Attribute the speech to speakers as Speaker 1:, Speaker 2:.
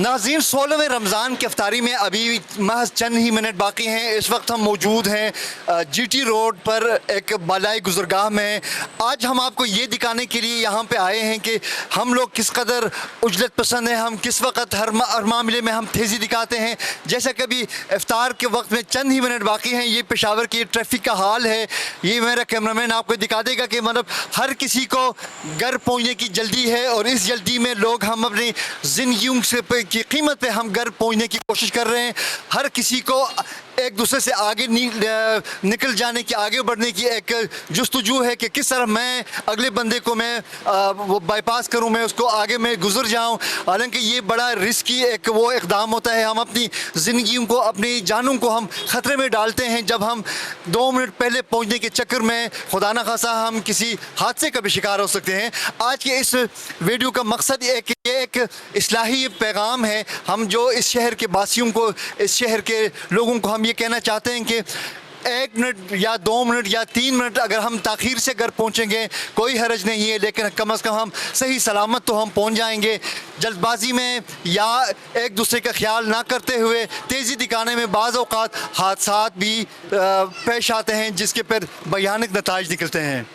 Speaker 1: नाज़रीन, 16वें रमज़ान की अफ्तारी में अभी महज चंद ही मिनट बाकी हैं। इस वक्त हम मौजूद हैं जीटी रोड पर एक बालाई गुज़रगाह में। आज हम आपको ये दिखाने के लिए यहाँ पे आए हैं कि हम लोग किस कदर उजलत पसंद हैं, हम किस वक्त हर मामले में हम तेज़ी दिखाते हैं। जैसा कि अभी इफ्तार के वक्त में चंद ही मिनट बाकी हैं। ये पेशावर की ट्रैफिक का हाल है। ये मेरा कैमरामैन आपको दिखा देगा कि मतलब हर किसी को घर पहुँचने की जल्दी है और इस जल्दी में लोग हम अपनी ज़िंदगियों से की कीमत पे हम घर पहुंचने की कोशिश कर रहे हैं। हर किसी को एक दूसरे से आगे निकल जाने की, आगे बढ़ने की एक जुस्तजू है कि किस तरह मैं अगले बंदे को मैं वो बाईपास करूं, मैं उसको आगे मैं गुजर जाऊं। हालांकि ये बड़ा रिस्की एक वो इक़दाम होता है। हम अपनी ज़िंदगियों को, अपनी जानों को हम ख़तरे में डालते हैं जब हम 2 मिनट पहले पहुंचने के चक्कर में खुदा न खासा हम किसी हादसे का भी शिकार हो सकते हैं। आज के इस वीडियो का मकसद एक इस्लाही पैगाम है। हम जो इस शहर के वासियों को, इस शहर के लोगों को हम ये कहना चाहते हैं कि 1 मिनट या 2 मिनट या 3 मिनट अगर हम ताख़ीर से घर पहुंचेंगे कोई हर्ज नहीं है, लेकिन कम से कम हम सही सलामत तो हम पहुंच जाएंगे। जल्दबाजी में या एक दूसरे का ख्याल ना करते हुए तेज़ी दिखाने में बाज़ औक़ात हादसात भी पेश आते हैं जिसके पर भयानक नताइज निकलते हैं।